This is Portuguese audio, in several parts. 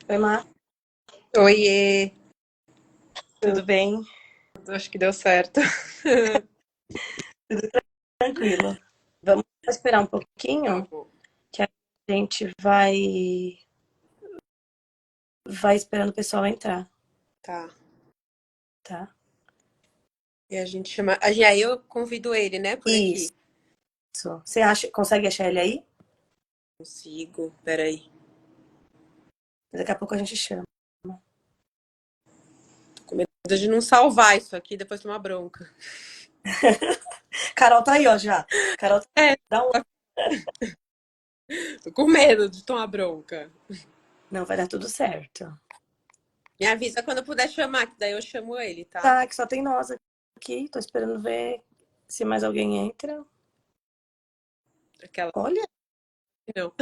Oi, Mar, Oiê, tudo bem? acho que deu certo. Tudo tranquilo. Vamos esperar um pouquinho Vamos. que a gente vai esperando o pessoal entrar, Tá. tá? E a gente chama. Aí eu convido ele, né, por Isso. aqui. Você consegue achar ele aí? Consigo. Peraí. Daqui a pouco a gente chama. Tô com medo de não salvar isso aqui, depois tomar bronca. Carol tá aí, ó, já. Carol, É, dá um. tô com medo de tomar bronca. Não, vai dar tudo certo. Me avisa quando eu puder chamar, que daí eu chamo ele, tá? Tá, que só tem nós aqui. Tô esperando ver se mais alguém entra. Aquela. Olha, Não.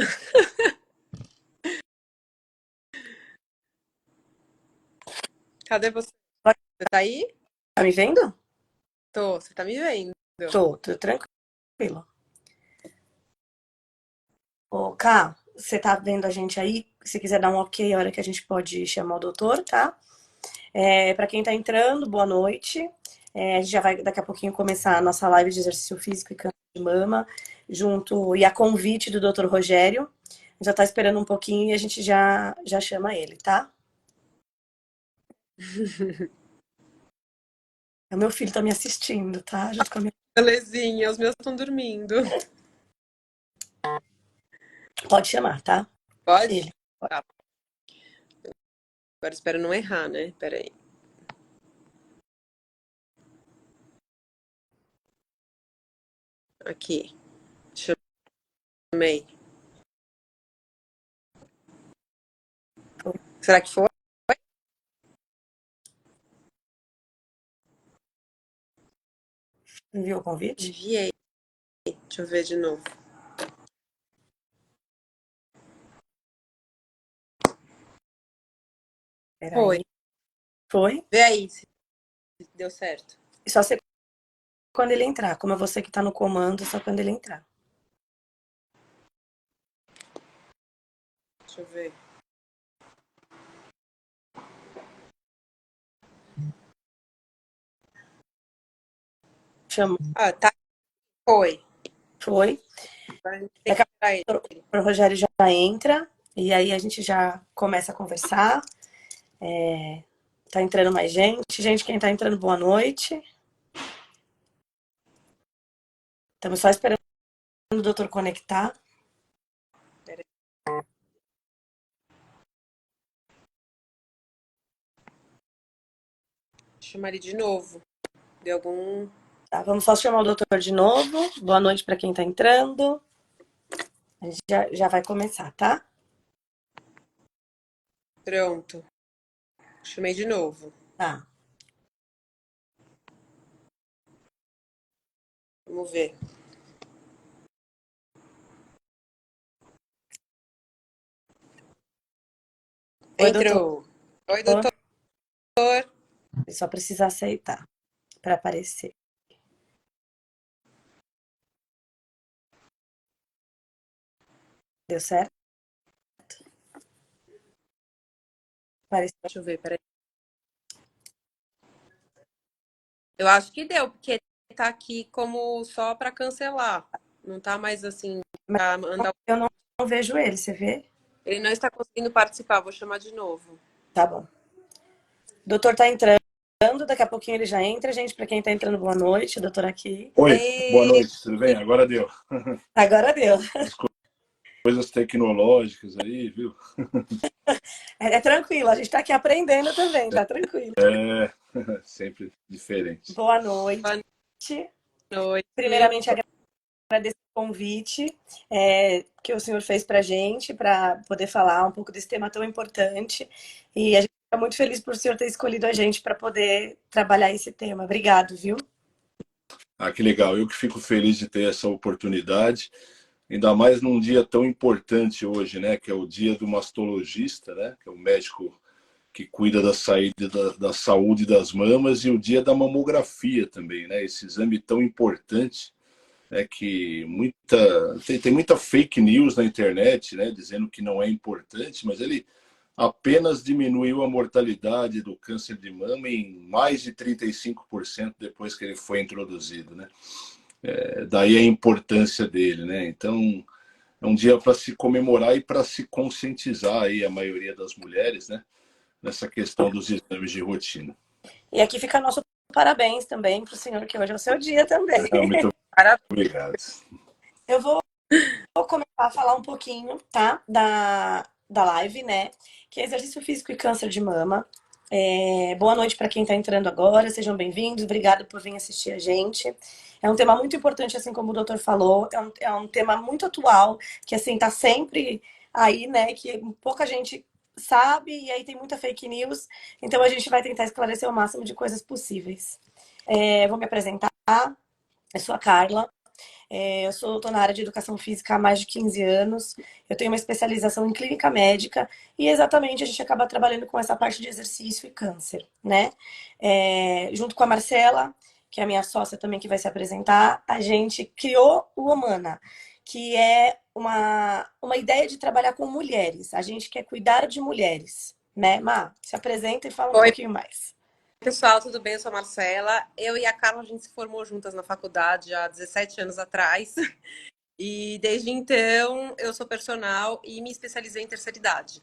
Cadê você? Você tá aí? tá me vendo? Tô. Você tá me vendo? Tô, tudo tranquilo. Ô, Ká, você tá vendo a gente aí? Se quiser dar um ok, a hora que a gente pode chamar o doutor, tá? Para quem tá entrando, boa noite. A gente já vai daqui a pouquinho começar a nossa live de exercício físico e câncer de mama, junto e a convite do Dr. Rogério. Já tá esperando um pouquinho e a gente já chama ele, tá? O meu filho tá me assistindo, tá? Junto com a minha... Belezinha, os meus estão dormindo. Pode chamar, tá? Pode? Ele. Tá. Agora espero não errar, né? Peraí. Aqui. Chamei. Será que foi? Enviou o convite? Enviei. Deixa eu ver de novo. Foi. Peraí. Foi? Vê aí se deu certo. E só ser quando ele entrar. Como é você que tá no comando, só quando ele entrar. Deixa eu ver. Chama. Ah, tá. Foi. Foi. Agora a gente tem que Daqui a esperar ele. pouco o Rogério já entra e aí a gente já começa a conversar. Tá entrando mais gente. Gente, quem tá entrando, boa noite. Estamos só esperando o doutor conectar. Peraí. Chamar ele de novo. Deu algum. Tá, vamos só chamar o doutor de novo. Boa noite para quem tá entrando. A gente já vai começar, tá? Pronto. Chamei de novo. Tá. Vamos ver. Oi, doutor. Entrou. Oi, doutor. Ele só precisa aceitar para aparecer. Deu certo? Apareceu. Deixa eu ver, peraí. Eu acho que deu, porque tá aqui como só pra cancelar. Não tá mais assim Mas pra mandar. eu não vejo ele, você vê? Ele não está conseguindo participar. Vou chamar de novo. Tá bom. O doutor tá entrando. Daqui a pouquinho ele já entra, gente. Para quem tá entrando, boa noite. O doutor aqui. Oi, boa Ei, noite, tudo bem? Agora deu. Agora deu. As coisas tecnológicas aí, viu? É tranquilo, a gente tá aqui aprendendo também, tá tranquilo. É sempre diferente. Boa noite. boa noite. Primeiramente, agradecer o convite que o senhor fez pra gente, para poder falar um pouco desse tema tão importante. E a gente fica muito feliz por o senhor ter escolhido a gente para poder trabalhar esse tema. Obrigado, viu? Ah, que legal. Eu que fico feliz de ter essa oportunidade, ainda mais num dia tão importante hoje, né? Que é o dia do mastologista, né? Que é o médico que cuida da saída da saúde das mamas, e o dia da mamografia também, né? Esse exame tão importante, né? Que tem muita fake news na internet, né? Dizendo que não é importante, mas ele apenas diminuiu a mortalidade do câncer de mama em mais de 35% depois que ele foi introduzido, né? Daí a importância dele, né? Então, é um dia para se comemorar e para se conscientizar aí a maioria das mulheres, né? Nessa questão dos exames de rotina. E aqui fica nosso parabéns também para o senhor, que hoje é o seu dia também. Muito Parabéns. obrigado. Eu vou começar a falar um pouquinho, tá? Da live, né? Que é exercício físico e câncer de mama. Boa noite para quem está entrando agora, sejam bem-vindos, obrigado por vir assistir a gente. É um tema muito importante, assim como o doutor falou, é um tema muito atual, que assim, tá sempre aí, né? Que pouca gente sabe, e aí tem muita fake news, então a gente vai tentar esclarecer o máximo de coisas possíveis. Vou me apresentar, eu sou a Carla. Eu tô na área de educação física há mais de 15 anos. Eu tenho uma especialização em clínica médica e exatamente a gente acaba trabalhando com essa parte de exercício e câncer, né? Junto com a Marcela, que é a minha sócia também que vai se apresentar, a gente criou o Humana, que é uma ideia de trabalhar com mulheres. A gente quer cuidar de mulheres, né? Má, se apresenta e fala um Oi, pouquinho mais. pessoal, tudo bem? Eu sou a Marcela. Eu e a Carla, a gente se formou juntas na faculdade há 17 anos atrás. E desde então eu sou personal e me especializei em terceira idade.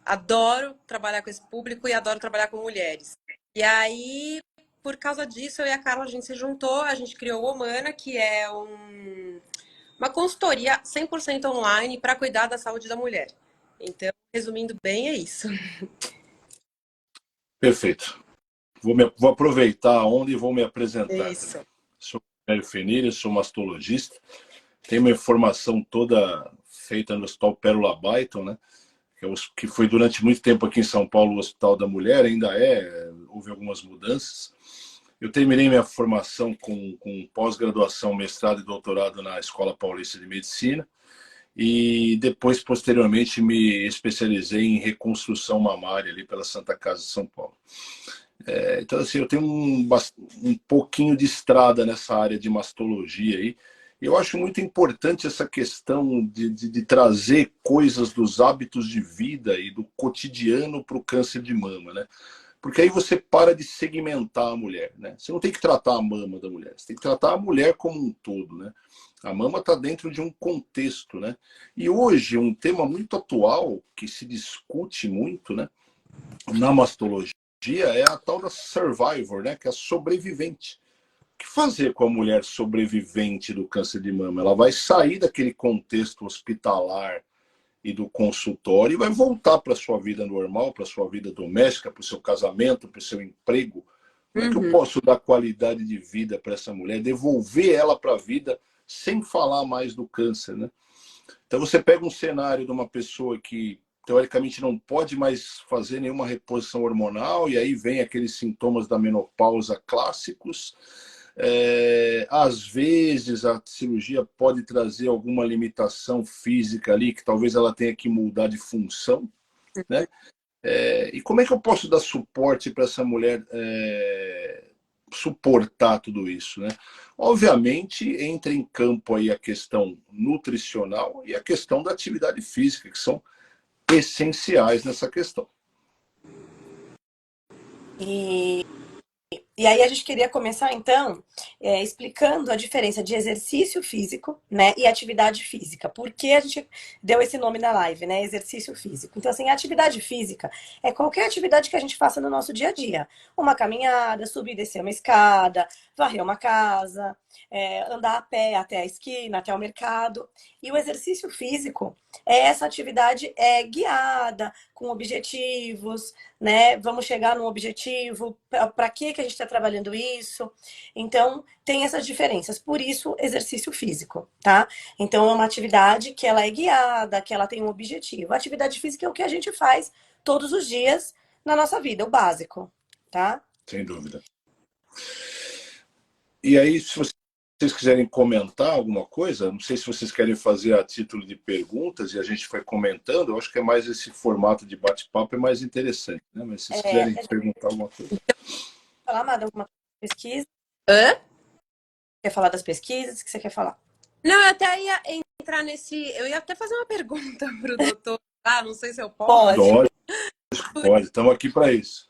Adoro trabalhar com esse público e adoro trabalhar com mulheres. E aí, por causa disso, eu e a Carla, a gente se juntou, a gente criou o Humana, que é uma consultoria 100% online para cuidar da saúde da mulher. Então, resumindo bem, é isso. Perfeito. Vou aproveitar a onda e vou me apresentar também. Isso. Sou Hélio Fenini, sou mastologista. Tenho minha formação toda feita no Hospital Pérola Byton, né? Que foi durante muito tempo aqui em São Paulo o Hospital da Mulher, ainda houve algumas mudanças. Eu terminei minha formação com pós-graduação, mestrado e doutorado na Escola Paulista de Medicina e depois, posteriormente, me especializei em reconstrução mamária ali pela Santa Casa de São Paulo. Então, assim, eu tenho um pouquinho de estrada nessa área de mastologia aí. Eu acho muito importante essa questão de trazer coisas dos hábitos de vida e do cotidiano para o câncer de mama, né? Porque aí você para de segmentar a mulher, né? Você não tem que tratar a mama da mulher, você tem que tratar a mulher como um todo, né? A mama está dentro de um contexto, né? E hoje, um tema muito atual, que se discute muito, né, na mastologia, é a tal da survivor, né? Que é a sobrevivente. O que fazer com a mulher sobrevivente do câncer de mama? Ela vai sair daquele contexto hospitalar e do consultório e vai voltar para a sua vida normal, para a sua vida doméstica, para o seu casamento, para o seu emprego. Como é que eu posso dar qualidade de vida para essa mulher, devolver ela para a vida sem falar mais do câncer, né? Então você pega um cenário de uma pessoa que teoricamente não pode mais fazer nenhuma reposição hormonal e aí vem aqueles sintomas da menopausa clássicos. Às vezes a cirurgia pode trazer alguma limitação física ali, que talvez ela tenha que mudar de função, né? E como é que eu posso dar suporte para essa mulher suportar tudo isso, né? Obviamente entra em campo aí a questão nutricional e a questão da atividade física, que são essenciais nessa questão. E aí a gente queria começar, então, explicando a diferença de exercício físico, né, e atividade física. Por que a gente deu esse nome na live, né, exercício físico? Então, assim, a atividade física é qualquer atividade que a gente faça no nosso dia a dia. Uma caminhada, subir e descer uma escada, varrer uma casa, andar a pé até a esquina, até o mercado. E o exercício físico é essa atividade guiada, com objetivos, né? Vamos chegar num objetivo, para que a gente está trabalhando isso? Então, tem essas diferenças. Por isso, exercício físico, tá? Então, é uma atividade que ela é guiada, que ela tem um objetivo. A atividade física é o que a gente faz todos os dias na nossa vida, o básico, tá? Sem dúvida. E aí, se vocês quiserem comentar alguma coisa, não sei se vocês querem fazer a título de perguntas e a gente vai comentando, eu acho que é mais esse formato de bate-papo é mais interessante, né? Mas se vocês quiserem perguntar alguma coisa. Falar, Amada, alguma pesquisa? Hã? Quer falar das pesquisas? O que você quer falar? Não, eu até ia entrar nesse. Eu ia até fazer uma pergunta pro doutor. Ah, não sei se eu posso. Pode. Pode, estamos aqui para isso.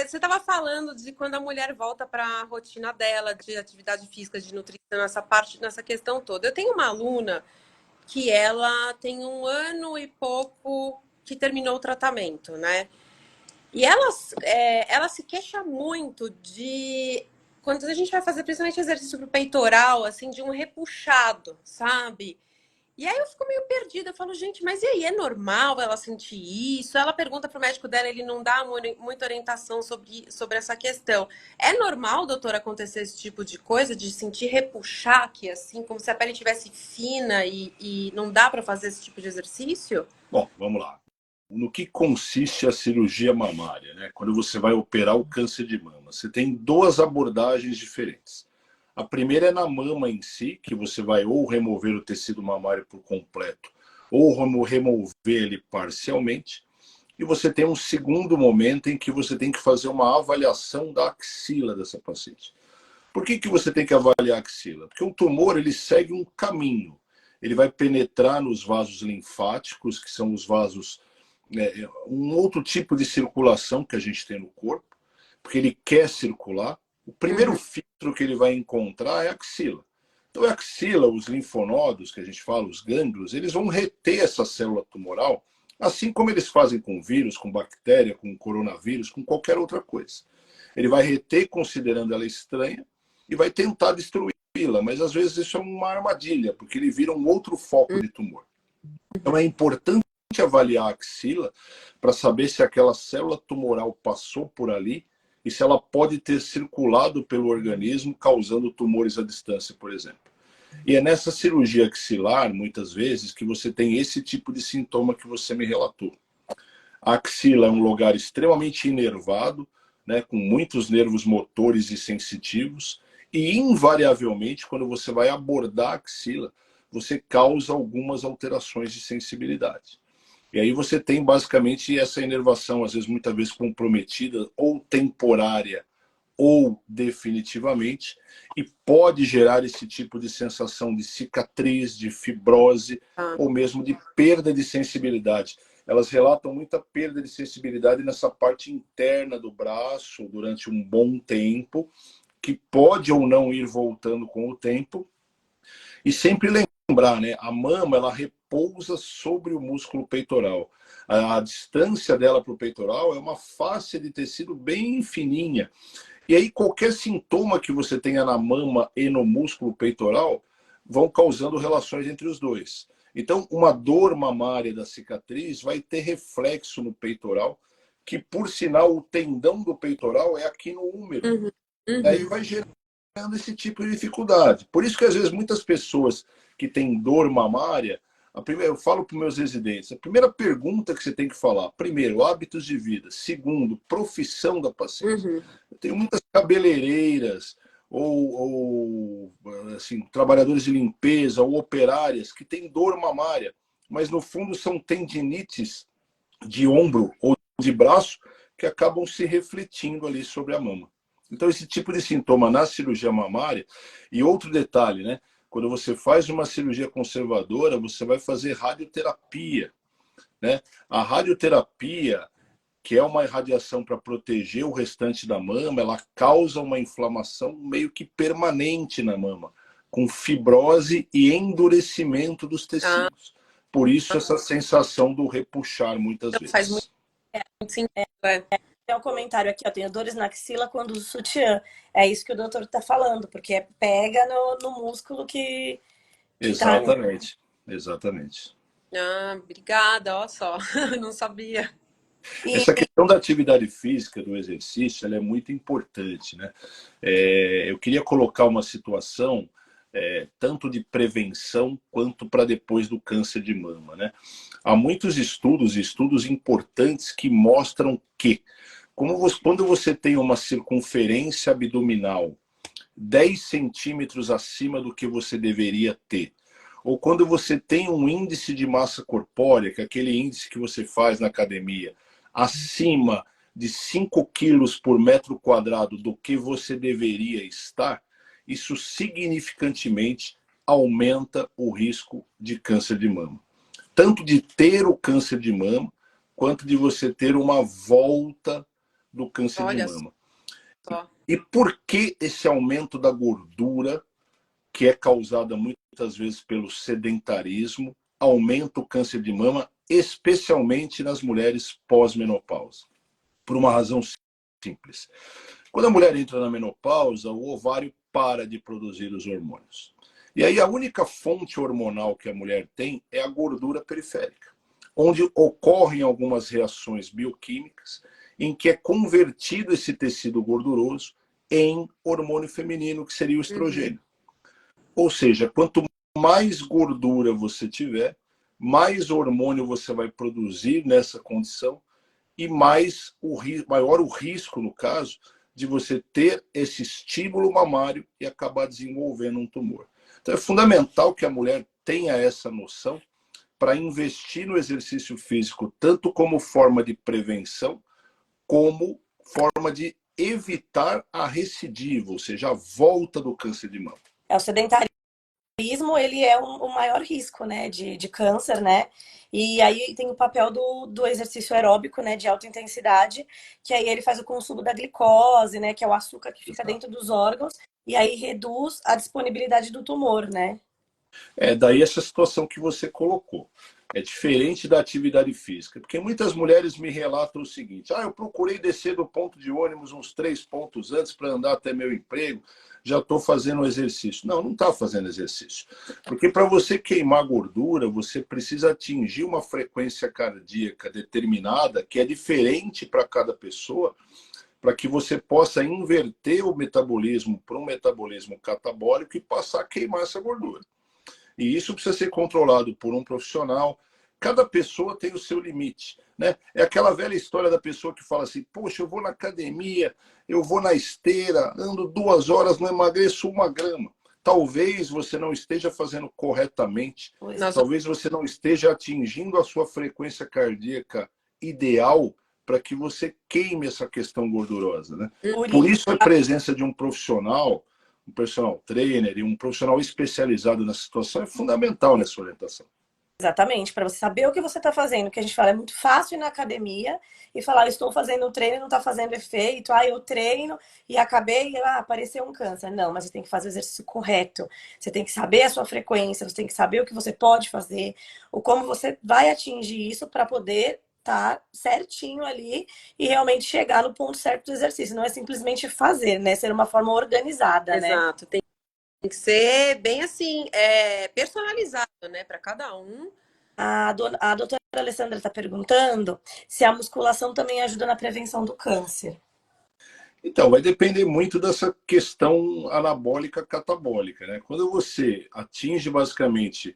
Você estava falando de quando a mulher volta para a rotina dela, de atividade física, de nutrição, nessa parte, nessa questão toda. Eu tenho uma aluna que ela tem 1 ano e pouco que terminou o tratamento, né? E ela se queixa muito de quando a gente vai fazer principalmente exercício pro peitoral, assim, de um repuxado, sabe? E aí eu fico meio perdida, eu falo, gente, mas e aí, é normal ela sentir isso? Ela pergunta pro médico dela, ele não dá muita orientação sobre essa questão. É normal, doutor, acontecer esse tipo de coisa, de sentir repuxaque, assim, como se a pele estivesse fina e não dá para fazer esse tipo de exercício? Bom, vamos lá. No que consiste a cirurgia mamária, né? Quando você vai operar o câncer de mama, você tem duas abordagens diferentes. A primeira é na mama em si, que você vai ou remover o tecido mamário por completo, ou remover ele parcialmente. E você tem um segundo momento em que você tem que fazer uma avaliação da axila dessa paciente. Por que você tem que avaliar a axila? Porque o tumor ele segue um caminho. Ele vai penetrar nos vasos linfáticos, que são os vasos, um outro tipo de circulação que a gente tem no corpo, porque ele quer circular. O primeiro filtro que ele vai encontrar é a axila. Então, a axila, os linfonodos, que a gente fala, os gânglios, eles vão reter essa célula tumoral, assim como eles fazem com vírus, com bactéria, com coronavírus, com qualquer outra coisa. Ele vai reter considerando ela estranha e vai tentar destruí-la, mas às vezes isso é uma armadilha, porque ele vira um outro foco de tumor. Então, é importante avaliar a axila para saber se aquela célula tumoral passou por ali e se ela pode ter circulado pelo organismo, causando tumores à distância, por exemplo. E é nessa cirurgia axilar, muitas vezes, que você tem esse tipo de sintoma que você me relatou. A axila é um lugar extremamente inervado, né, com muitos nervos motores e sensitivos, e invariavelmente, quando você vai abordar a axila, você causa algumas alterações de sensibilidade. E aí você tem basicamente essa inervação, às vezes muitas vezes comprometida, ou temporária, ou definitivamente, e pode gerar esse tipo de sensação de cicatriz, de fibrose, ou mesmo de perda de sensibilidade. Elas relatam muita perda de sensibilidade nessa parte interna do braço durante um bom tempo, que pode ou não ir voltando com o tempo. E sempre lembrar, né? A mama, ela repousa sobre o músculo peitoral. A distância dela para o peitoral é uma faixa de tecido bem fininha. E aí qualquer sintoma que você tenha na mama e no músculo peitoral vão causando relações entre os dois. Então, uma dor mamária da cicatriz vai ter reflexo no peitoral, que por sinal o tendão do peitoral é aqui no úmero. Aí vai gerando esse tipo de dificuldade. Por isso que às vezes muitas pessoas que têm dor mamária, eu falo para os meus residentes, a primeira pergunta que você tem que falar, primeiro, hábitos de vida, segundo, profissão da paciente. Eu tenho muitas cabeleireiras ou assim, trabalhadores de limpeza ou operárias que têm dor mamária, mas no fundo são tendinites de ombro ou de braço que acabam se refletindo ali sobre a mama. Então, esse tipo de sintoma na cirurgia mamária, e outro detalhe, né? Quando você faz uma cirurgia conservadora, você vai fazer radioterapia, né? A radioterapia, que é uma irradiação para proteger o restante da mama, ela causa uma inflamação meio que permanente na mama, com fibrose e endurecimento dos tecidos. Por isso, essa sensação do repuxar muitas Faz muito vezes. sentido. Tem um comentário aqui, ó, tenho dores na axila quando uso sutiã. É isso que o doutor tá falando, porque pega no músculo que tá, né? Exatamente, exatamente. Obrigada, ó só, não sabia. E, Essa questão da atividade física, do exercício, ela é muito importante, né? Eu queria colocar uma situação tanto de prevenção quanto para depois do câncer de mama, né? Há muitos estudos importantes que mostram que quando você tem uma circunferência abdominal 10 centímetros acima do que você deveria ter, ou quando você tem um índice de massa corpórea, que é aquele índice que você faz na academia, acima de 5 quilos por metro quadrado do que você deveria estar, isso significantemente aumenta o risco de câncer de mama. Tanto de ter o câncer de mama, quanto de você ter uma volta do câncer de Olha mama. só. E por que esse aumento da gordura, que é causada muitas vezes pelo sedentarismo, aumenta o câncer de mama, especialmente nas mulheres pós-menopausa? Por uma razão simples. Quando a mulher entra na menopausa, o ovário para de produzir os hormônios. E aí a única fonte hormonal que a mulher tem é a gordura periférica, onde ocorrem algumas reações bioquímicas em que é convertido esse tecido gorduroso em hormônio feminino, que seria o estrogênio. Ou seja, quanto mais gordura você tiver, mais hormônio você vai produzir nessa condição e maior o risco, no caso, de você ter esse estímulo mamário e acabar desenvolvendo um tumor. Então é fundamental que a mulher tenha essa noção para investir no exercício físico, tanto como forma de prevenção, como forma de evitar a recidiva, ou seja, a volta do câncer de mama. O sedentarismo, ele é o maior risco, né, de câncer, né? E aí tem o papel do exercício aeróbico, né, de alta intensidade, que aí ele faz o consumo da glicose, né, que é o açúcar que fica dentro dos órgãos, e aí reduz a disponibilidade do tumor, né? É daí essa situação que você colocou. É diferente da atividade física. Porque muitas mulheres me relatam o seguinte: eu procurei descer do ponto de ônibus uns 3 pontos antes para andar até meu emprego, já estou fazendo exercício. Não está fazendo exercício. Porque para você queimar gordura, você precisa atingir uma frequência cardíaca determinada, que é diferente para cada pessoa, para que você possa inverter o metabolismo para um metabolismo catabólico e passar a queimar essa gordura. E isso precisa ser controlado por um profissional. Cada pessoa tem o seu limite, né? É aquela velha história da pessoa que fala assim: poxa, eu vou na academia, eu vou na esteira, ando 2 horas, não emagreço 1 grama. Talvez você não esteja fazendo corretamente, talvez você não esteja atingindo a sua frequência cardíaca ideal para que você queime essa questão gordurosa, né? Por isso a presença de um personal trainer e um profissional especializado nessa situação é fundamental nessa orientação. Exatamente, para você saber o que você está fazendo. O que a gente fala, é muito fácil ir na academia e falar: eu estou fazendo o treino e não está fazendo efeito. Eu treino e acabei e apareceu um câncer. Não, mas você tem que fazer o exercício correto. Você tem que saber a sua frequência, você tem que saber o que você pode fazer, o como você vai atingir isso para poder estar certinho ali e realmente chegar no ponto certo do exercício. Não é simplesmente fazer, né? Ser uma forma organizada, né? Exato. Tem que ser bem assim, personalizado, né, para cada um. A doutora Alessandra está perguntando se a musculação também ajuda na prevenção do câncer. Então, vai depender muito dessa questão anabólica catabólica, né? Quando você atinge basicamente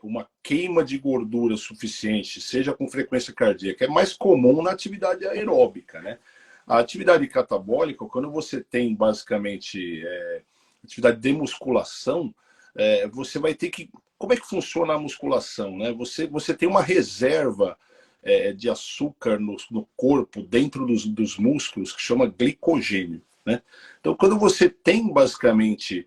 uma queima de gordura suficiente, seja com frequência cardíaca, é mais comum na atividade aeróbica, né? A atividade catabólica, quando você tem basicamente atividade de musculação, você vai ter que... Como é que funciona a musculação, né? Você tem uma reserva de açúcar no corpo, dentro dos músculos, que chama glicogênio, né? Então, quando você tem basicamente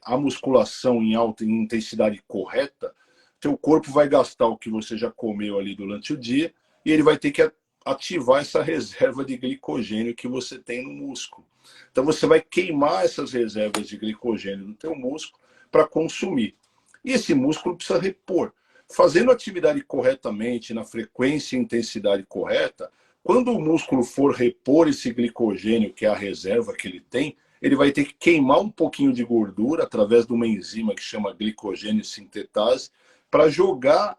a musculação em alta intensidade correta, seu corpo vai gastar o que você já comeu ali durante o dia e ele vai ter que ativar essa reserva de glicogênio que você tem no músculo. Então você vai queimar essas reservas de glicogênio no teu músculo para consumir. E esse músculo precisa repor. Fazendo a atividade corretamente, na frequência e intensidade correta, quando o músculo for repor esse glicogênio, que é a reserva que ele tem, ele vai ter que queimar um pouquinho de gordura através de uma enzima que chama glicogênio sintetase para jogar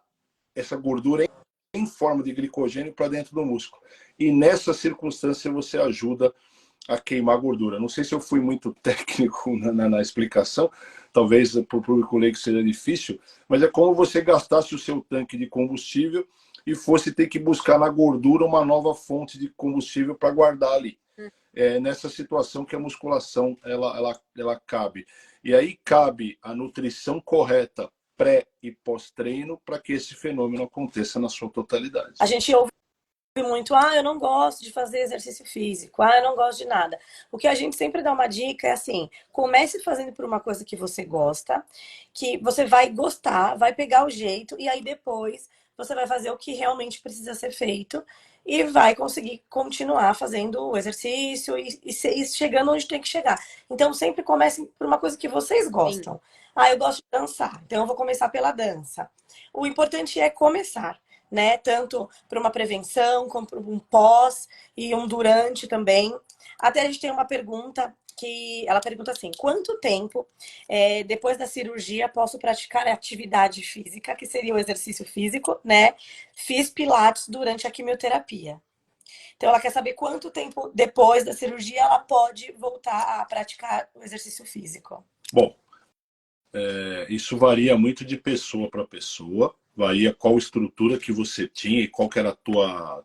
essa gordura em forma de glicogênio para dentro do músculo. E nessa circunstância você ajuda a queimar gordura. Não sei se eu fui muito técnico na explicação, talvez para o público leigo seja difícil, mas é como você gastasse o seu tanque de combustível e fosse ter que buscar na gordura uma nova fonte de combustível para guardar ali. É nessa situação que a musculação ela cabe. E aí cabe a nutrição correta pré e pós-treino para que esse fenômeno aconteça na sua totalidade. A gente ouve muito: eu não gosto de fazer exercício físico, eu não gosto de nada. O que a gente sempre dá uma dica é assim: comece fazendo por uma coisa que você gosta, que você vai gostar, vai pegar o jeito, e aí depois você vai fazer o que realmente precisa ser feito e vai conseguir continuar fazendo o exercício e chegando onde tem que chegar. Então, sempre comecem por uma coisa que vocês Sim. gostam. Ah, eu gosto de dançar, então eu vou começar pela dança. O importante é começar, né? Tanto para uma prevenção, como para um pós e um durante também. Até a gente tem uma pergunta que ela pergunta assim: quanto tempo depois da cirurgia posso praticar atividade física, que seria o exercício físico, né? Fiz pilates durante a quimioterapia. Então ela quer saber quanto tempo depois da cirurgia ela pode voltar a praticar o exercício físico. Bom, isso varia muito de pessoa para pessoa, varia qual estrutura que você tinha e qual que era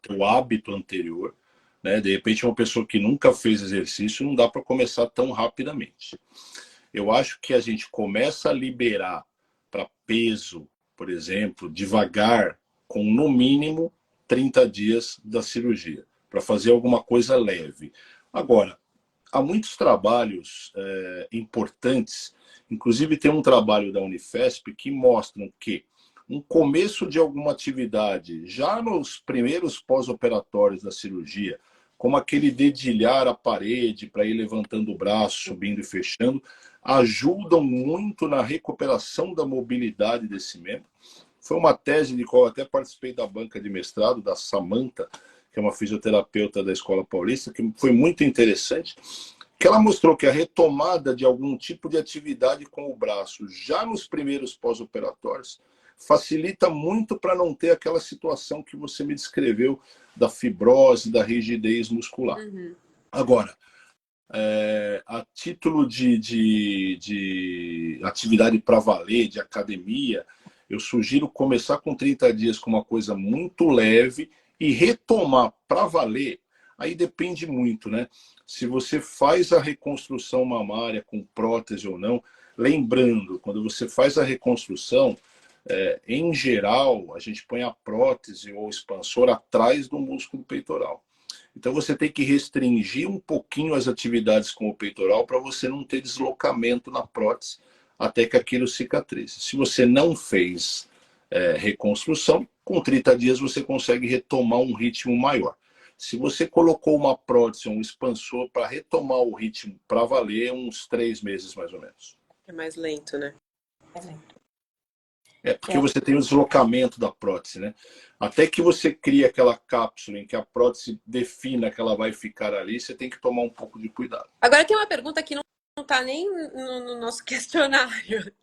teu hábito anterior. Né? De repente, uma pessoa que nunca fez exercício não dá para começar tão rapidamente. Eu acho que a gente começa a liberar para peso, por exemplo, devagar, com no mínimo 30 dias da cirurgia, para fazer alguma coisa leve. Agora, há muitos trabalhos importantes, inclusive tem um trabalho da Unifesp que mostram que um começo de alguma atividade, já nos primeiros pós-operatórios da cirurgia, como aquele dedilhar a parede para ir levantando o braço, subindo e fechando, ajudam muito na recuperação da mobilidade desse membro. Foi uma tese de qual eu até participei da banca de mestrado, da Samantha, que é uma fisioterapeuta da Escola Paulista, que foi muito interessante, que ela mostrou que a retomada de algum tipo de atividade com o braço, já nos primeiros pós-operatórios, facilita muito para não ter aquela situação que você me descreveu da fibrose, da rigidez muscular. Uhum. Agora, a título de atividade para valer, de academia, eu sugiro começar com 30 dias com uma coisa muito leve e retomar para valer. Aí depende muito, né? Se você faz a reconstrução mamária com prótese ou não, lembrando, quando você faz a reconstrução, em geral, a gente põe a prótese ou o expansor atrás do músculo peitoral. Então você tem que restringir um pouquinho as atividades com o peitoral para você não ter deslocamento na prótese até que aquilo cicatrize. Se você não fez reconstrução, com 30 dias você consegue retomar um ritmo maior. Se você colocou uma prótese, um expansor para retomar o ritmo para valer, uns 3 meses mais ou menos. É mais lento, né? Porque você tem o deslocamento da prótese, né? Até que você cria aquela cápsula em que a prótese defina que ela vai ficar ali, você tem que tomar um pouco de cuidado. Agora tem uma pergunta que não está nem no nosso questionário.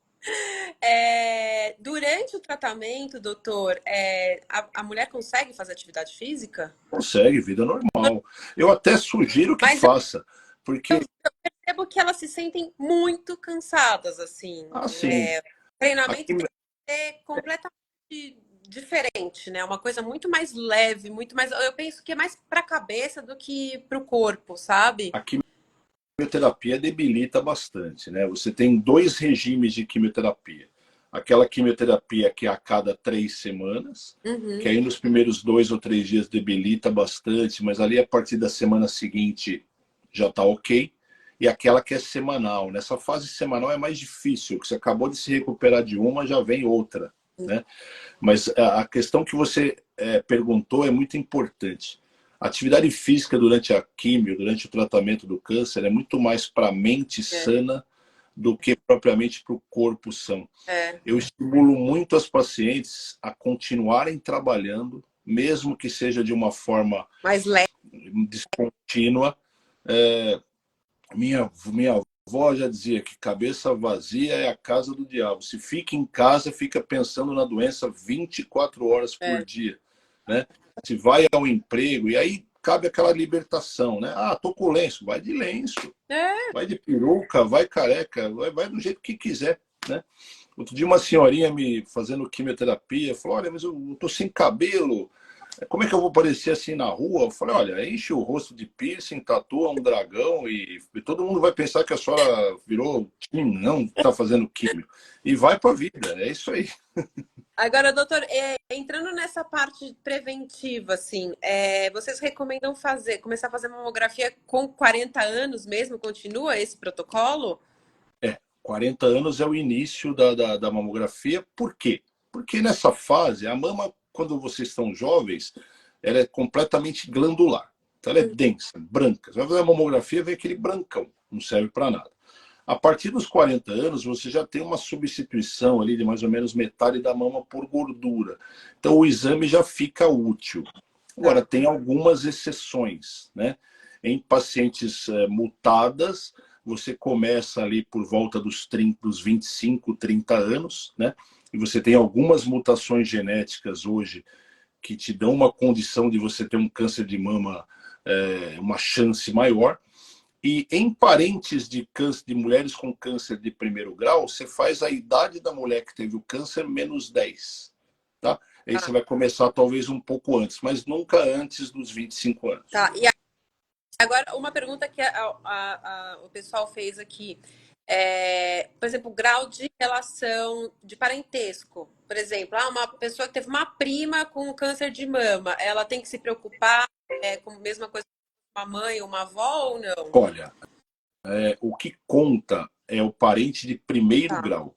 Durante o tratamento, doutor, a mulher consegue fazer atividade física? Consegue, vida normal. Eu até sugiro que Mas faça, porque... eu percebo que elas se sentem muito cansadas, assim. Assim, O treinamento aqui, tem que ser completamente diferente, né? Uma coisa muito mais leve, muito mais. Eu penso que é mais para a cabeça do que para o corpo, sabe? a quimioterapia debilita bastante, né? Você tem 2 regimes de quimioterapia. Aquela quimioterapia que é a cada 3 semanas, que aí nos primeiros 2 ou 3 dias debilita bastante, mas ali a partir da semana seguinte já está ok. E aquela que é semanal. Nessa fase semanal é mais difícil, porque você acabou de se recuperar de uma, já vem outra, né? Mas a questão que você perguntou é muito importante. A atividade física durante a quimio, durante o tratamento do câncer, é muito mais para a mente sana do que propriamente para o corpo são. Eu estimulo muito as pacientes a continuarem trabalhando, mesmo que seja de uma forma mais leve, descontínua. Minha avó já dizia que cabeça vazia é a casa do diabo. Se fica em casa, fica pensando na doença 24 horas por dia, né? Se vai ao emprego, e aí cabe aquela libertação, né? Ah, tô com lenço, vai de lenço, vai de peruca, vai careca, vai do jeito que quiser, né? Outro dia uma senhorinha me fazendo quimioterapia falou: olha, mas eu tô sem cabelo, como é que eu vou aparecer assim na rua? Eu falei: olha, enche o rosto de piercing, tatua um dragão e todo mundo vai pensar que a senhora virou Kim, não está fazendo químio. E vai para a vida, é isso aí. Agora, doutor, entrando nessa parte preventiva, assim, vocês recomendam começar a fazer mamografia com 40 anos mesmo? Continua esse protocolo? 40 anos é o início da mamografia. Por quê? Porque nessa fase a mama quando vocês estão jovens, ela é completamente glandular. Então ela é densa, branca. Você vai fazer a mamografia, vem aquele brancão, não serve para nada. A partir dos 40 anos, você já tem uma substituição ali de mais ou menos metade da mama por gordura. Então o exame já fica útil. Agora, tem algumas exceções, né? Em pacientes mutadas, você começa ali por volta dos 25, 30 anos, né? E você tem algumas mutações genéticas hoje que te dão uma condição de você ter um câncer de mama, uma chance maior. E em parentes de câncer, de mulheres com câncer de primeiro grau, você faz a idade da mulher que teve o câncer menos 10, tá? Aí você vai começar talvez um pouco antes, mas nunca antes dos 25 anos. Tá, e agora uma pergunta que o pessoal fez aqui. Por exemplo, grau de relação de parentesco. Por exemplo, uma pessoa que teve uma prima com câncer de mama, ela tem que se preocupar com a mesma coisa que uma mãe ou uma avó ou não? Olha, o que conta é o parente de primeiro grau.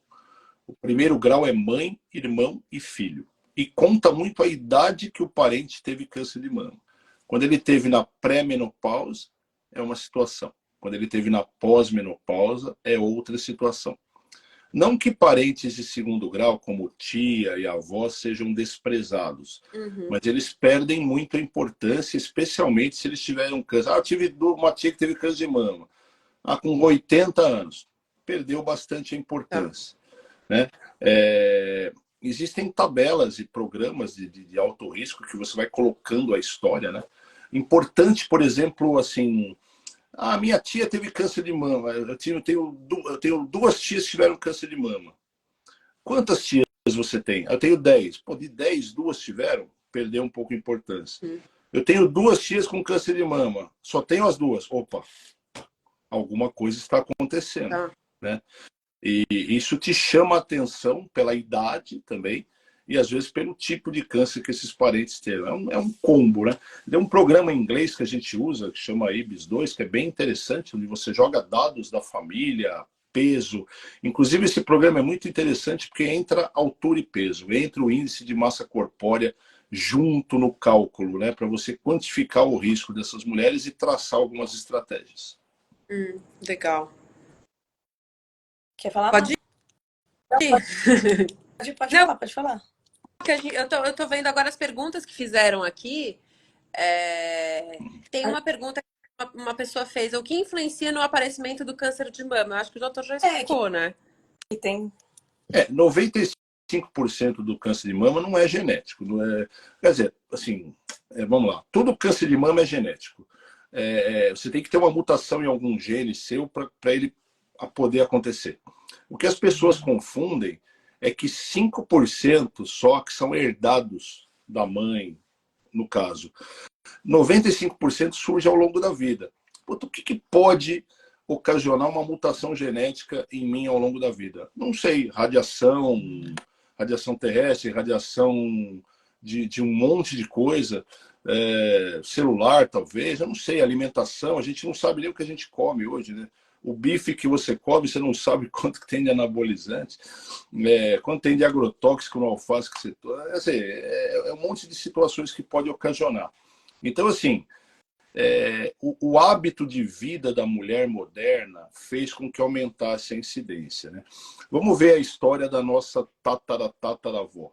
O primeiro grau é mãe, irmão e filho. E conta muito a idade que o parente teve câncer de mama. Quando ele teve na pré-menopausa, é uma situação. Quando ele teve na pós-menopausa, é outra situação. Não que parentes de segundo grau, como tia e avó, sejam desprezados, mas eles perdem muito a importância, especialmente se eles tiverem um câncer. Eu tive uma tia que teve câncer de mama, com 80 anos. Perdeu bastante a importância. Né? Existem tabelas e programas de alto risco que você vai colocando a história, né? Importante, por exemplo, assim, a minha tia teve câncer de mama. Eu tenho duas tias que tiveram câncer de mama. Quantas tias você tem? Eu tenho 10. Pô, de 10, duas tiveram? Perdeu um pouco a importância. Eu tenho duas tias com câncer de mama. Só tenho as duas. Opa, alguma coisa está acontecendo, né? E isso te chama a atenção pela idade também e às vezes pelo tipo de câncer que esses parentes têm. É um combo, né? Tem um programa em inglês que a gente usa, que chama IBIS-2, que é bem interessante, onde você joga dados da família, peso. Inclusive, esse programa é muito interessante porque entra altura e peso, entra o índice de massa corpórea junto no cálculo, né? Para você quantificar o risco dessas mulheres e traçar algumas estratégias. Legal. Quer falar? Pode ir? Pode falar, pode falar. Eu tô vendo agora as perguntas que fizeram aqui. Tem uma pergunta que uma pessoa fez. O que influencia no aparecimento do câncer de mama? Eu acho que o doutor já explicou, né? E tem... 95% do câncer de mama não é genético. Não é, quer dizer, assim, vamos lá. Todo câncer de mama é genético. Você tem que ter uma mutação em algum gene seu para ele poder acontecer. O que as pessoas confundem é que 5% só que são herdados da mãe, no caso. 95% surge ao longo da vida. Puta, o que pode ocasionar uma mutação genética em mim ao longo da vida? Não sei, radiação terrestre, radiação de um monte de coisa, celular talvez, eu não sei, alimentação, a gente não sabe nem o que a gente come hoje, né? O bife que você come, você não sabe quanto que tem de anabolizante, quanto tem de agrotóxico no alface que você toma. Assim, um monte de situações que pode ocasionar. Então, assim, o hábito de vida da mulher moderna fez com que aumentasse a incidência, né? Vamos ver a história da nossa tataravó.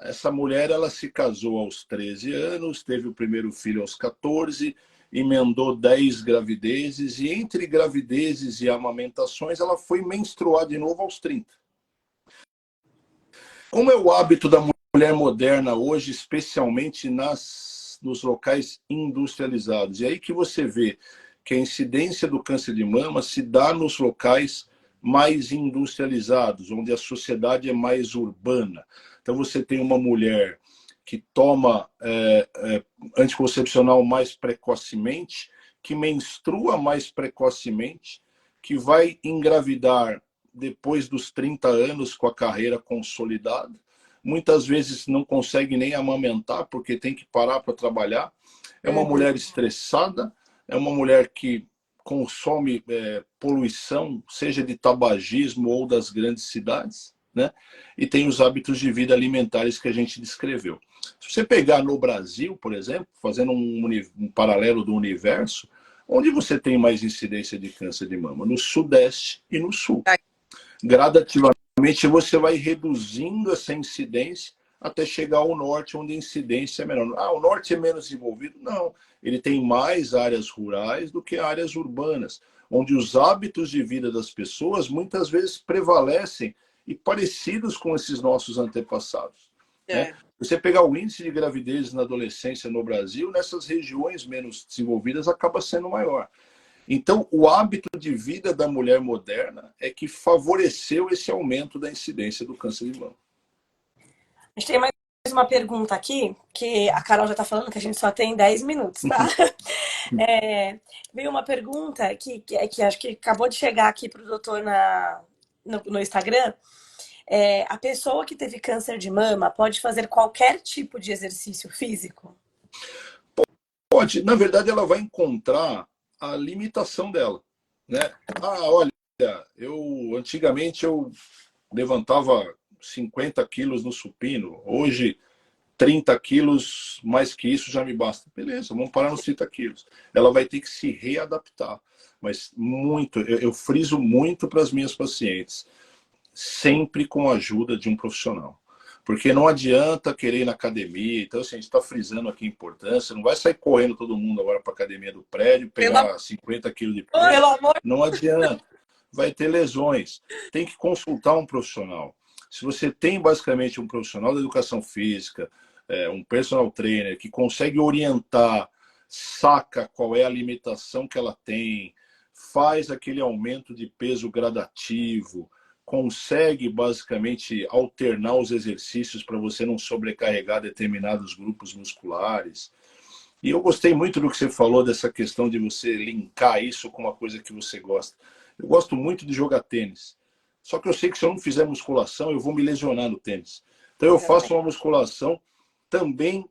Essa mulher, ela se casou aos 13 anos, teve o primeiro filho aos 14, emendou 10 gravidezes e entre gravidezes e amamentações ela foi menstruar de novo aos 30. Como é o hábito da mulher moderna hoje, especialmente nos locais industrializados? E aí que você vê que a incidência do câncer de mama se dá nos locais mais industrializados, onde a sociedade é mais urbana. Então você tem uma mulher que toma anticoncepcional mais precocemente, que menstrua mais precocemente, que vai engravidar depois dos 30 anos com a carreira consolidada, muitas vezes não consegue nem amamentar porque tem que parar para trabalhar. É uma mulher estressada, é uma mulher que consome poluição, seja de tabagismo ou das grandes cidades, né? E tem os hábitos de vida alimentares que a gente descreveu. Se você pegar no Brasil, por exemplo, fazendo um paralelo do universo, onde você tem mais incidência de câncer de mama? No Sudeste e no Sul. Gradativamente você vai reduzindo essa incidência até chegar ao Norte, onde a incidência é menor. Ah, o Norte é menos desenvolvido? Não. Ele tem mais áreas rurais do que áreas urbanas, onde os hábitos de vida das pessoas muitas vezes prevalecem e parecidos com esses nossos antepassados. Né? Você pegar o índice de gravidez na adolescência no Brasil, nessas regiões menos desenvolvidas, acaba sendo maior. Então, o hábito de vida da mulher moderna é que favoreceu esse aumento da incidência do câncer de mama. A gente tem mais uma pergunta aqui, que a Carol já está falando que a gente só tem 10 minutos, tá? Veio uma pergunta que acho que acabou de chegar aqui para o doutor no Instagram. A pessoa que teve câncer de mama pode fazer qualquer tipo de exercício físico? Pode. Na verdade, ela vai encontrar a limitação dela. Né? Olha, antigamente eu levantava 50 quilos no supino, hoje 30 quilos, mais que isso já me basta. Beleza, vamos parar nos 30 quilos. Ela vai ter que se readaptar. Mas muito, eu friso muito para as minhas pacientes, sempre com a ajuda de um profissional. Porque não adianta querer ir na academia. Então, assim, a gente está frisando aqui a importância. Não vai sair correndo todo mundo agora para a academia do prédio, pegar 50 quilos de peso. Não adianta. Vai ter lesões. Tem que consultar um profissional. Se você tem basicamente um profissional da educação física, um personal trainer que consegue orientar, saca qual é a limitação que ela tem, faz aquele aumento de peso gradativo, consegue basicamente alternar os exercícios para você não sobrecarregar determinados grupos musculares. E eu gostei muito do que você falou dessa questão de você linkar isso com uma coisa que você gosta. Eu gosto muito de jogar tênis. Só que eu sei que se eu não fizer musculação, eu vou me lesionar no tênis. Então eu faço uma musculação também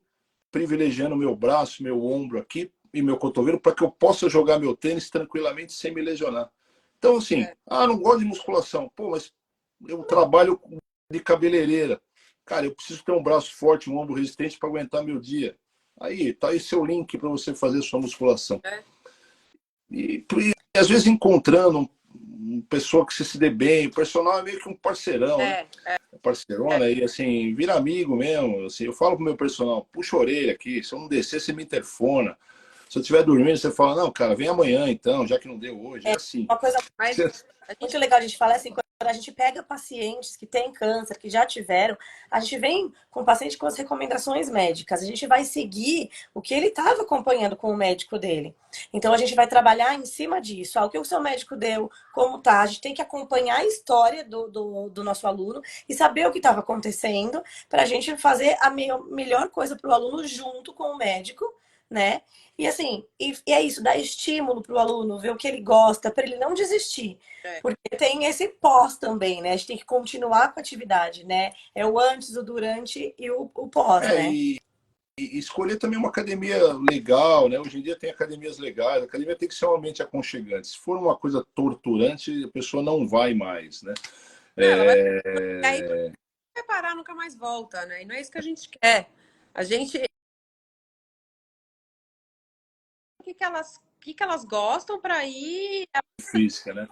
privilegiando meu braço, meu ombro aqui e meu cotovelo para que eu possa jogar meu tênis tranquilamente sem me lesionar. Então, assim, não gosto de musculação. Pô, mas eu trabalho de cabeleireira. Cara, eu preciso ter um braço forte, um ombro resistente para aguentar meu dia. Aí, tá aí seu link para você fazer sua musculação. E às vezes encontrando uma pessoa que você se dê bem, o personal é meio que um parceirão, né? Parceirona, e assim, vira amigo mesmo. Assim, eu falo pro meu personal, puxa a orelha aqui, se eu não descer, você me interfona. Se eu estiver dormindo, você fala, não, cara, vem amanhã então, já que não deu hoje. É assim. Uma coisa muito legal a gente falar assim, quando a gente pega pacientes que têm câncer, que já tiveram, a gente vem com o paciente com as recomendações médicas. A gente vai seguir o que ele estava acompanhando com o médico dele. Então, a gente vai trabalhar em cima disso. O que o seu médico deu, como tá. A gente tem que acompanhar a história do nosso aluno e saber o que estava acontecendo para a gente fazer a melhor coisa para o aluno junto com o médico, né? E assim, é isso, dar estímulo para o aluno, ver o que ele gosta, para ele não desistir. Porque tem esse pós também, né? A gente tem que continuar com a atividade, né? É o antes, o durante e o pós, né? E escolher também uma academia legal, né? Hoje em dia tem academias legais, a academia tem que ser um ambiente aconchegante. Se for uma coisa torturante, a pessoa não vai mais, né? Aí vai parar, nunca mais volta, né? E não é isso que a gente quer. A gente... O que elas gostam para ir... Física, né?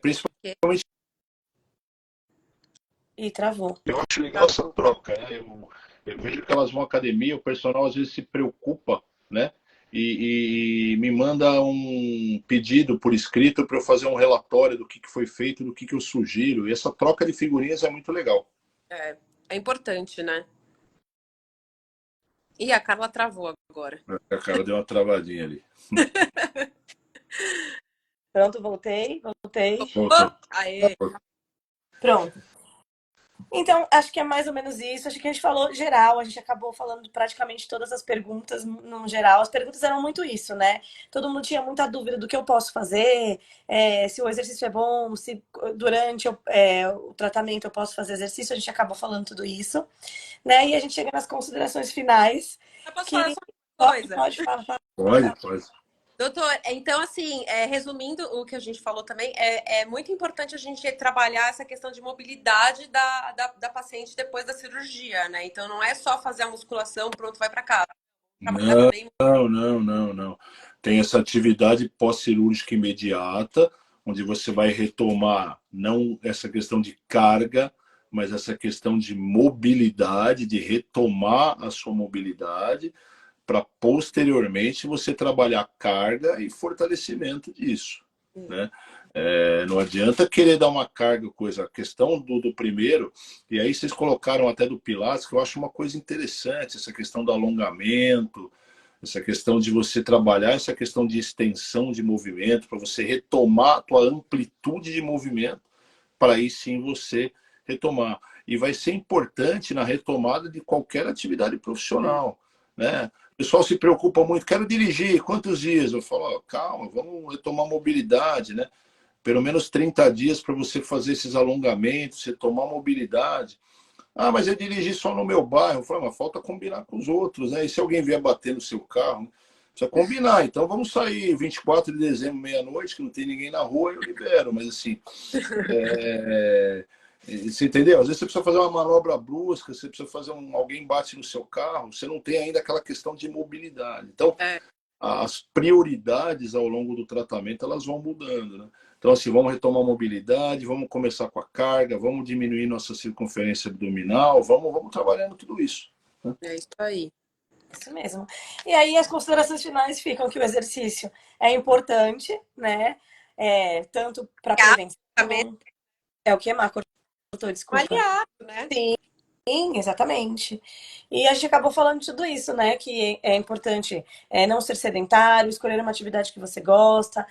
Principalmente... E travou. Eu acho legal essa troca, né? Eu vejo que elas vão à academia, o personal às vezes se preocupa, né? E me manda um pedido por escrito para eu fazer um relatório do que foi feito, do que eu sugiro. E essa troca de figurinhas é muito legal. É importante, né? E a Carla travou agora. A Carla deu uma travadinha ali. Pronto, voltei. Aê. Pronto. Então, acho que é mais ou menos isso. Acho que a gente falou geral, a gente acabou falando de praticamente todas as perguntas no geral. As perguntas eram muito isso, né? Todo mundo tinha muita dúvida do que eu posso fazer, se o exercício é bom, se durante o tratamento eu posso fazer exercício. A gente acabou falando tudo isso, né? E a gente chega nas considerações finais. Eu posso falar só uma coisa? Pode. Doutor, então, assim, resumindo o que a gente falou também, é muito importante a gente trabalhar essa questão de mobilidade da paciente depois da cirurgia, né? Então, não é só fazer a musculação, pronto, vai para casa. Trabalhar Não, também. não. Tem essa atividade pós-cirúrgica imediata, onde você vai retomar não essa questão de carga, mas essa questão de mobilidade, de retomar a sua mobilidade, para posteriormente você trabalhar carga e fortalecimento disso, né? Não adianta querer dar uma carga, coisa. A questão do primeiro, e aí vocês colocaram até do Pilates, que eu acho uma coisa interessante, essa questão do alongamento, essa questão de você trabalhar essa questão de extensão de movimento, para você retomar a tua amplitude de movimento, para aí sim você retomar. E vai ser importante na retomada de qualquer atividade profissional, né? O pessoal se preocupa muito, quero dirigir, quantos dias? Eu falo, ó, calma, vamos retomar a mobilidade, né? Pelo menos 30 dias para você fazer esses alongamentos, retomar a mobilidade. Ah, mas eu dirigi só no meu bairro. Eu falo, mas falta combinar com os outros, né? E se alguém vier bater no seu carro, precisa combinar. Então vamos sair 24 de dezembro, meia-noite, que não tem ninguém na rua, eu libero. Mas assim, é... você entendeu? Às vezes você precisa fazer uma manobra brusca, você precisa fazer alguém bate no seu carro, você não tem ainda aquela questão de mobilidade. Então, as prioridades ao longo do tratamento elas vão mudando, né? Então, assim, vamos retomar a mobilidade, vamos começar com a carga, vamos diminuir nossa circunferência abdominal, vamos trabalhando tudo isso, né? É isso aí. Isso mesmo. E aí as considerações finais ficam que o exercício é importante, né? Tanto para prevenção. É o que, Marco? Desculpa. Aliado, né? Sim, exatamente. E a gente acabou falando de tudo isso, né? Que é importante não ser sedentário, escolher uma atividade que você gosta,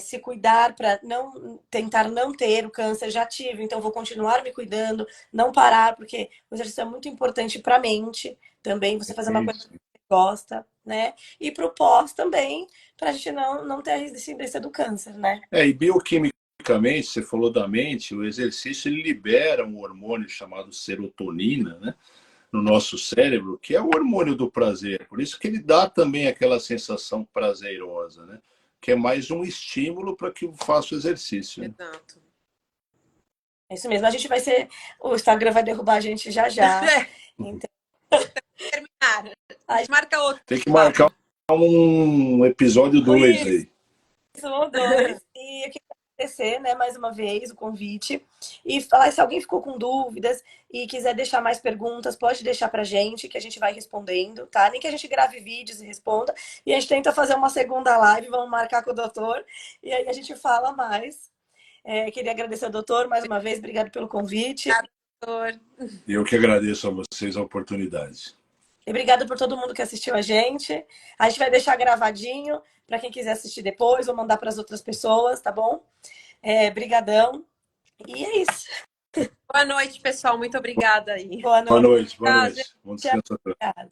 se cuidar para não tentar não ter o câncer. Já tive, então vou continuar me cuidando, não parar, porque o exercício é muito importante para a mente também, você fazer uma coisa que Isso. você gosta, né? E para o pós também, para a gente não ter a resistência do câncer, né? E bioquimicamente, você falou da mente, o exercício ele libera um hormônio chamado serotonina, né, no nosso cérebro, que é o hormônio do prazer. Por isso que ele dá também aquela sensação prazerosa, né? Que é mais um estímulo para que eu faça o exercício, né? Exato. É isso mesmo. A gente vai ser. O Instagram vai derrubar a gente já já. Então, Terminar. a A gente marca outro. Tem que marcar um episódio 2 aí. Isso, um, dois. E eu queria agradecer, né, mais uma vez o convite. E falar se alguém ficou com dúvidas e quiser deixar mais perguntas, pode deixar pra gente, que a gente vai respondendo, tá? Nem que a gente grave vídeos e responda. E a gente tenta fazer uma segunda live, vamos marcar com o doutor. E aí a gente fala mais. Queria agradecer ao doutor mais uma vez, obrigado pelo convite. Obrigada, doutor. Eu que agradeço a vocês a oportunidade. E obrigada por todo mundo que assistiu a gente. A gente vai deixar gravadinho para quem quiser assistir depois, ou mandar para as outras pessoas, tá bom? Brigadão. E é isso. Boa noite, pessoal. Muito obrigada aí. Boa Boa noite. noite, boa noite. Bom Tchau. descanso. Obrigada.